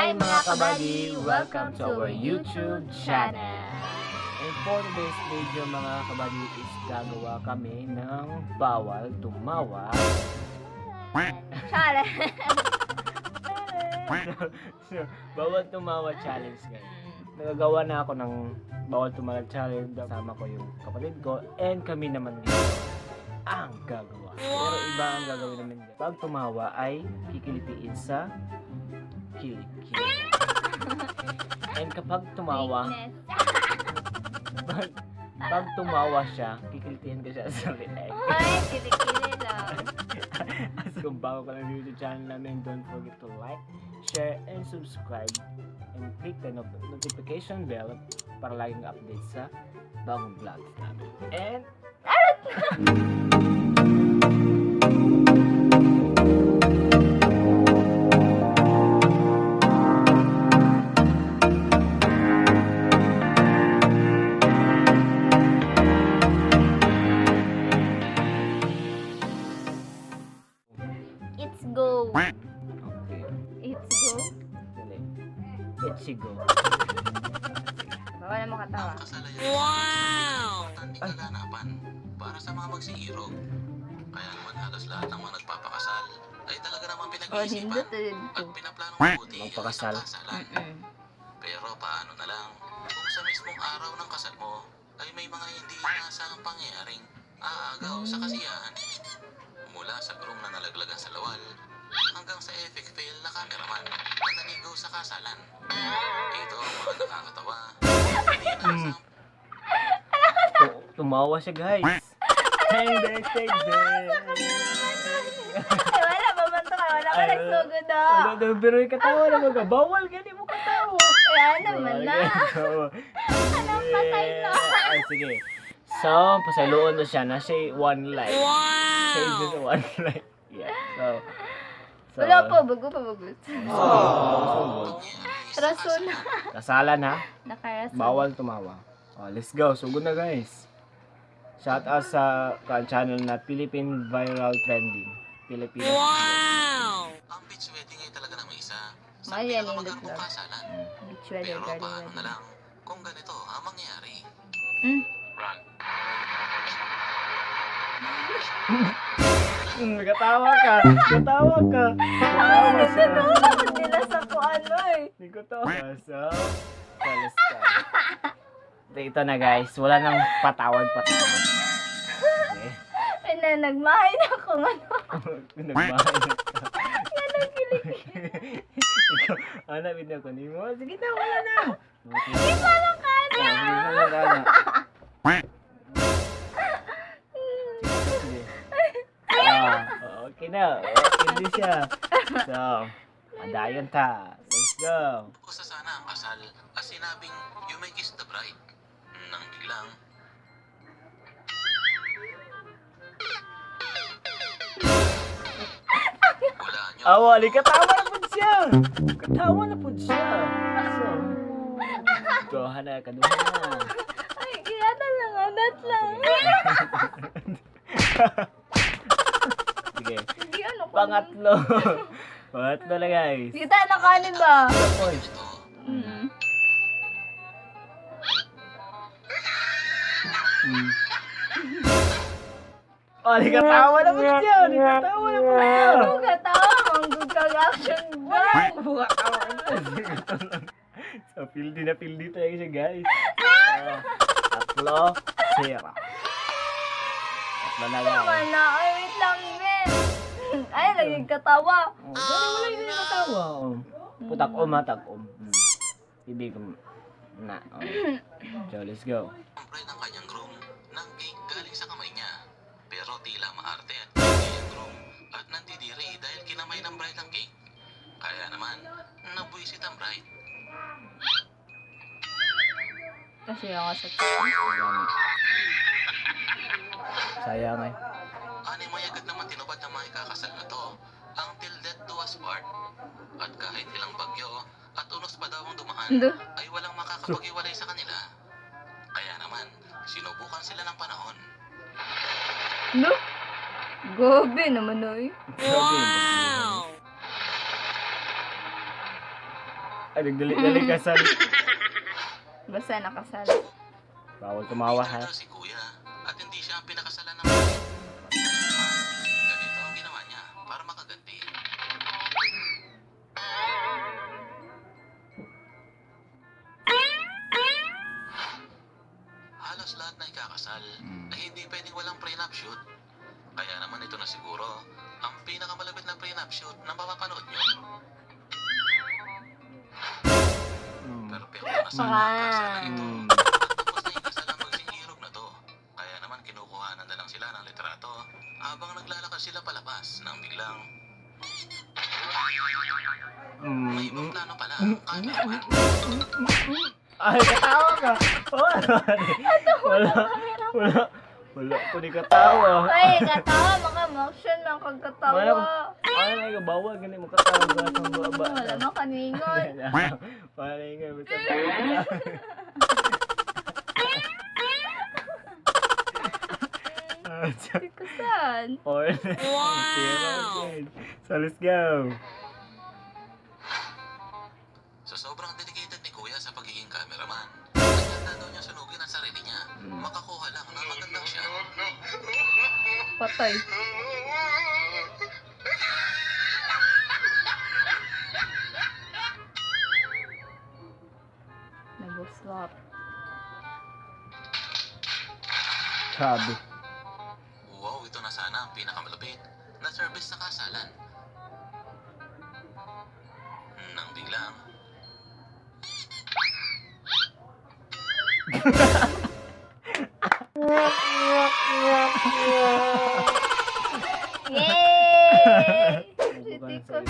Hi mga kabady! Welcome to our YouTube channel! And for today's video mga kabady is gagawa kami ng bawal tumawa Challenge! so, bawal tumawa challenge guys. Nagagawa na ako ng bawal tumawa challenge. Kasama ko yung kapatid ko and kami naman ang gagawa. Pero iba ang gagawin namin. Pag tumawa ay kikilitiin sa kilig. And kapag tumawa, pag tumawa siya, kikilitiin ko siya sa leeg. Ay, kilikili lang. So, kung bago ka lang YouTube channel namin, don't forget to like, share, and subscribe. And click the notification bell para laging update sa bagong vlogs namin. And It's go. okay, It's go. dali. Let's go. Bawal mo katawa. Wow! Importanteng kaganapan para sa mga magsiirog. Kaya naman halos lahat ng mga nagpapakasal ay talaga naman Oh, pinag-iisipan hindot at pinaplanong mabuti ang Magpakasal. isang kasalan. Pero paano na lang kung sa mismong araw ng kasal mo ay may mga hindi inaasahang pangyayaring aagaw sa kasiyahan. Mula sa groom na nalaglagan sa lawal hanggang sa epic fail na cameraman na nanigaw sa kasalan. Ito ang mga nakakatawa. Hindi inaasahang Tumawa siya guys. Hindi. Ay, wala pa man to. Wala ka nagsugod do. Pero yung katawa na mga bawal gani mo katawa. Kaya naman na. Anong patay no? Ay, sige. So, pasayloon na siya na siya one life. Wow! Siya just one life. Yeah. So Wala pa. Bago pa bago. sugod. Rason. Kasalan ha. Nakarason. Bawal tumawa. Oh, let's go. Sugod na guys. Shout out sa channel na Philippine Viral Trending. Philippine. Wow! Ang beach wedding ay talaga namang isa sa Maya, pinakamagandang lindot lang. kasalan. Beach weather, Pero garden paano na weather. lang kung ganito ang mangyari? Run. Nagkatawa ka. Nagkatawa ka. Nagkatawa siya. Bakit nila sa kung ano eh? Hindi ko to. So, let's go. Ito na guys. Wala nang patawad-patawad. Okay. Ay na, nagmahay na kung ano. Pinagbahay na ka. Ikaw, anak, video ko ni mo. Sige na, wala na. Hindi pa lang ka na. Sige na. Sige. Okay na. Hindi siya. So, adayon ta. Let's go. Usa sana ang kasal at sinabing you may kiss the bride. Nang biglang hulaan nyo. Awali, katawa na po siya. Katawa na po siya. So, doha na, kaduha na. Ay, kaya lang, adat lang. Sige. Hindi ano ko. Pangatlo. Pangatlo na guys. Kita na kanin ba? Point. Ito, Oh, di katawa na po siya. Di katawa na po siya. Ano ka tawa? Manggug kang action ba? So, pildi na pildi tayo siya guys. Tatlo, sira. Tatlo na guys. Naman na. Ay, wait lang, Ben. Ay, laging katawa. Oh, wala yung katawa. Putak-om ha, tak-om. Ibig ko na. So, let's go. ang bride ng kanyang groom ng cake galing sa kamay niya. Pero tila maarte at kaya ang groom at nandidiri dahil kinamay ng bride ang cake. Kaya naman, nabuisit ang bride. Kasi ako sa Sayang eh. Ani may agad naman tinupad ng mga ikakasal na to ang till death do us part. At kahit ilang bagyo at unos pa daw ang dumaan, Ando. ay walang makakapag-iwalay sa kanila. Kaya naman, sinubukan sila ng panahon. No? Gobe naman, oy. Wow! Ay, nagdali-dali kasal. Basta nakasal. Bawal tumawa ha. Talaga si kuya at hindi siya ang pinakasalan ng babae. Ganito ang ginawa niya para makaganti. Halos lahat na ikakasal ay hindi pwedeng walang prenup shoot. Kaya naman ito na siguro ang pinakamalapit na prenup shoot na mapapanood nyo. Perfecto na sana ang kasalan ito. At tapos na yung kasalang magsingirog na to. Kaya naman kinukuhanan na lang sila ng litrato habang naglalakad sila palabas nang biglang may ibang plano pala ang cameraman. Ay, katawa ka. Wala ko di katawa. Ay, katawa, mga motion lang kag Wala katawa. Ay, ay, bawal gani mo katawa sa baba. Wala mo kaningon. Wala nga basta. Kusan. Wow. So let's go. Sa sobrang dedicated ni Kuya sa pagiging cameraman, naganda daw niya sunugin ang sarili niya. Makakuha lang ng magandang shot. Patay. Nag-slap. Sabi. Wow, ito na sana ang pinakamalapit na service sa kasalan. Nang biglang, Yay! Si Tikos.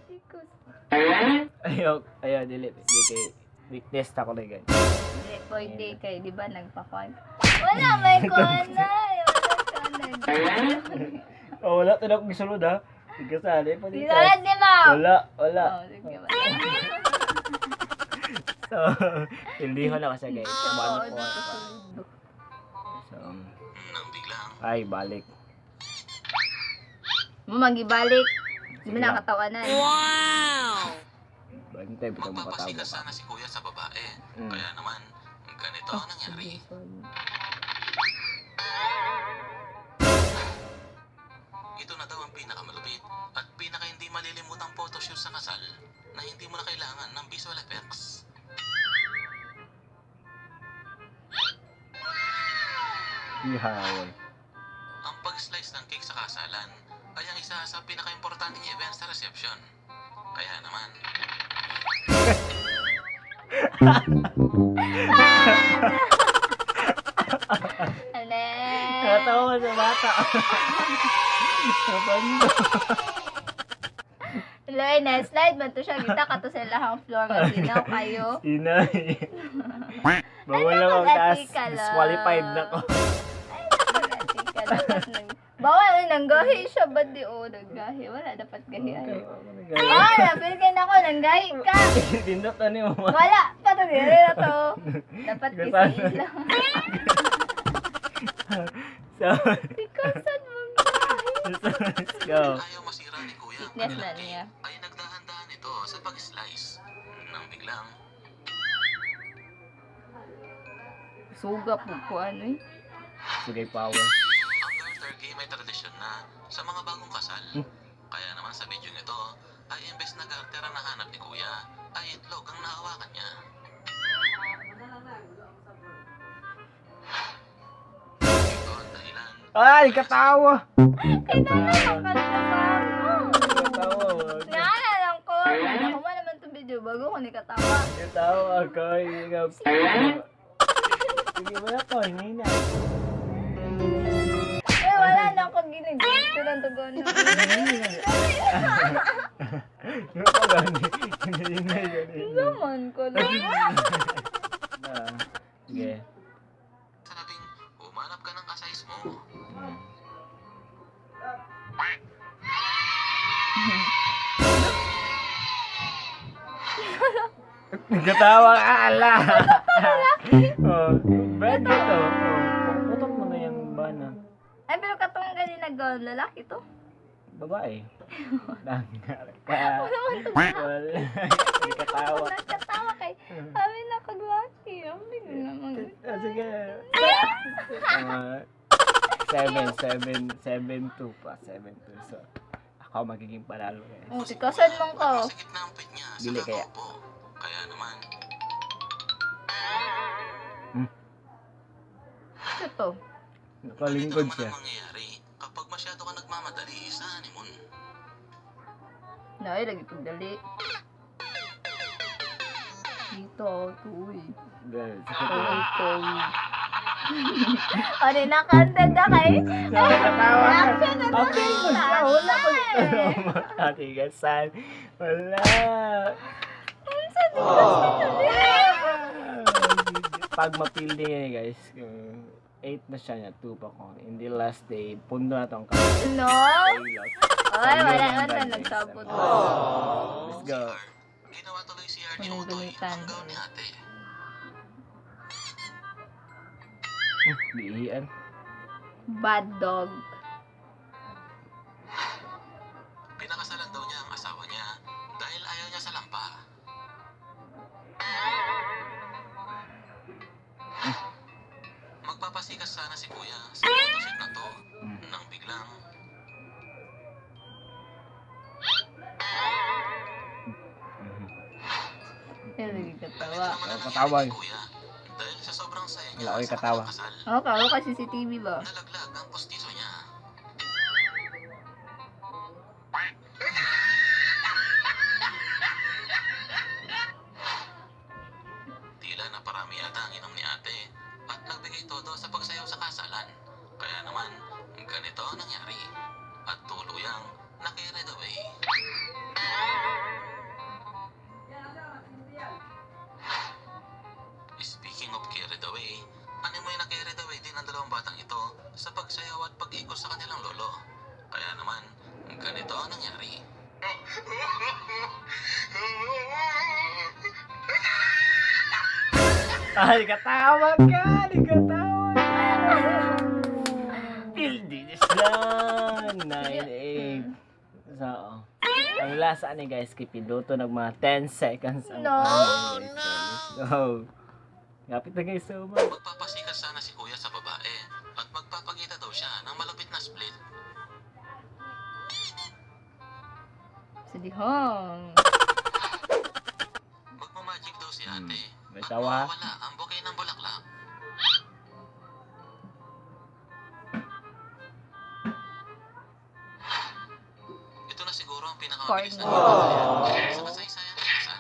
Tikos. Ayaw, dili kay weakness ako na gan. Hindi, pwede kayo, di ba nagpa-con? Wala, may con na. Oh, wala to na akong gisulod ha. Ikasali pa dito. Sinulad di ba? Wala, wala. Oh, sige ba? So, hindi ko na kasi guys. Oo, Kumano ko. dito sulod. So, nang biglang, ay, balik. Mo magibalik. Di ba nakatawanan? Bantay, bitaw mo magpapasikas katawa. sana si Kuya sa babae. Mm. Kaya naman, ganito ang nangyari. Ito na daw ang pinakamalupit at pinaka hindi malilimutang photoshoot sa kasal na hindi mo na kailangan ng visual effects. Ihaway. Ang pag-slice ng cake sa kasalan ay ang isa sa pinaka-importanting event sa reception. Kaya naman, Ale. Katawa sa bata. Napando. Loy, na-slide man to siya. Kita ka to sa lahang floor nga sinaw kayo. Inay. Bawal na ako taas. mag-atika lang. Disqualified na ko. Mag-atika dapat nang... Bawal, nanggahi siya. Ba't di o nanggahi? Wala, dapat gahi. Ah, napil kayo na ako. Nanggahi ka. Tindot na ni mama. Wala. Patagiri na to. Dapat Gasan. kisiin lang. So, Tikasan mo gahi. let's go. ayaw masira ni Kuya ang Weakness kanilang na niya. cake ay nagdahan-dahan ito sa pag-slice. Nang biglang, Suga po ko ano eh. Sige, power. ang garter game ay tradisyon na sa mga bagong kasal. Kaya naman sa video ito, ay imbes na garter ang nahanap ni Kuya, ay itlog ang nahawakan niya. Ito ang dahilan. Ay, katawa! Kailangan makalabasan mo. Katawa. Naalala lang ko. Ano ko man naman itong video bago ko ni katawa. Katawa ako. Sige mo na ko, hindi na. Eh, wala na ako ginigito ng tugon. Yung pa gani. Hindi na gani. Naman ko lang. Sige. Sabing, humanap ka ng kasize mo. Katawa ka, ala! Oh, bad dito. Putok mo na yung bana. Ay, pero katong kanina gawin lalaki to. Babae. Dangar ka. Wala. Hindi katawa. Nagkatawa kay kami nakagwati. Hindi ko naman. Sige. 7-2 pa. 7-2. So, ako magiging panalo guys. Oh, tikasan mong ko. Sa gitna ang pit niya, Dili saka kaya. kaupo. Kaya naman, Ito to. Nakalingkod naman siya. ang mangyayari kapag masyado ka nagmamadali sa honeymoon. Nay, lagi itong dali. Dito, tuwi. Guys, Ito. Ano, nakanta na kay? Nakatawa ka. Action na to. Okay, wala ko. Matigasan. Wala. Pag mapildi niya guys, 8 na siya niya, 2 pa ko. In the last day, pundo na tong kami. No? Ay, wala naman nagsabot. Let's go. Ginawa tuloy si RJ Walang Utoy gumitan. ang gown ni ate. Diian. Bad dog. Pinakasalan daw niya ang asawa niya dahil ayaw niya sa lampa. Magpapasikas sana si kuya sa photoshoot na to nang biglang Yan, lagi katawa. naman ang katawa nangyari eh. kay kuya dahil sa sobrang saya niya Wala ko'y sa katawa. kasal. Oh, karo ka CCTV ba? Nalaglag ang postiso niya. Tila na parami yata ang inom ni ate at nagbigay todo sa pagsayaw sa kasalan. Kaya naman, ganito ang nangyari at tuluyang na-carried away. Speaking of carried away, ano mo'y na-carried away din ang dalawang batang ito sa pagsayaw at pag-ikos sa kanilang lolo. Kaya naman, ganito ang nangyari. Ay, katawa ka! Katawa ka! Pildi this lang! 9-8. So, ang last ani guys, kipiluto ng mga 10 seconds. ang No, time, guys. So, let's go. Kapit na guys, so much. Magpapasikas sana si kuya sa babae at magpapakita daw siya ng malupit na split. Sadihong. Magmamagic daw si ate May at tawa. mawawala ang bouquet ng bulaklak. Ito na siguro ang pinakamabilis na hiwalayan sa kasaysayan ng kasal.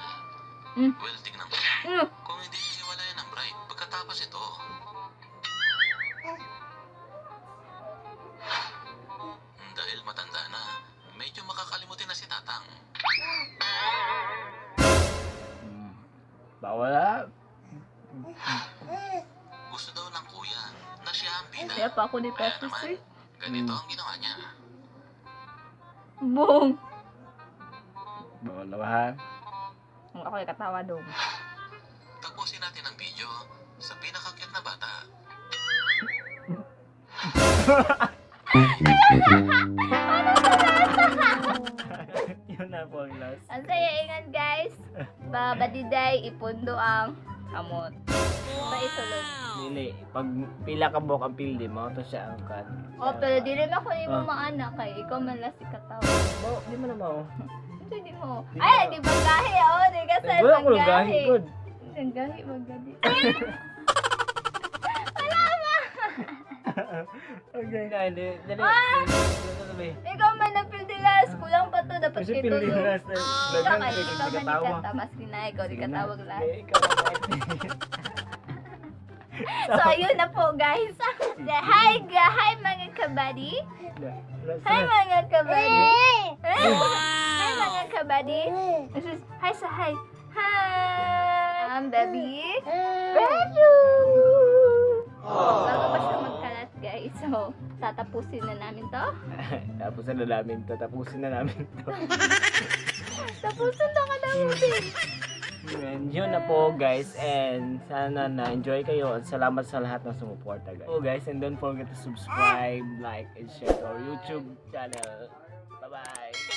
Mm. Well, tignan ko lang. Mm. Kung hindi siya hiwalayan ng bride pagkatapos ito. Dahil matanda na, medyo makakalimutin na si Tatang. Bawala. Gusto daw ng kuya na siya ang bida. Kaya pa ako ni Kaya Patrick. naman, ganito ang ginawa niya. Boom. Bawala ha. Ang ako yung katawa dong. Tapusin natin ang video sa pinaka-cute na bata. Yun na po ang last. Ang saya ingan guys. Babadiday, ipundo ang kamot. Ba isulod. Dili, pag pila ka buhok ang pildi mo, ito siya ang kan. O, pero di rin ako yung Ah. maanak kay ikaw man lang si katawa. Bo, di mo na mo. Hindi mo. Di Ay, mo. di ba gahi? Oo, di ka sa Wala ko lang gahi, good. Ang gahi, magabi. Okay, na, hindi. Dali. Dali. Ikaw man na pildilas. Kulang pa to. Dapat Kasi kito pildi to. na sa Ikaw lagan, kay hindi ikaw man ni katawa. kanta. Mas kinay ikaw, di Sige na. katawag lahat. Eh, ikaw na po. So, ayun na po guys. Hi mga kabady. Hi mga kabady. Hi mga kabady. Hi sa hi. Hi. Baby. Beju. Bago pa siya magkalat guys. So, tatapusin na namin to. Tapusin na namin to. Tapusin na namin to. Tapusin na ka namin. And yun na po guys, and sana na-enjoy kayo at salamat sa lahat ng sumuporta guys. So guys, and don't forget to subscribe, like, and share to our YouTube channel. Bye-bye.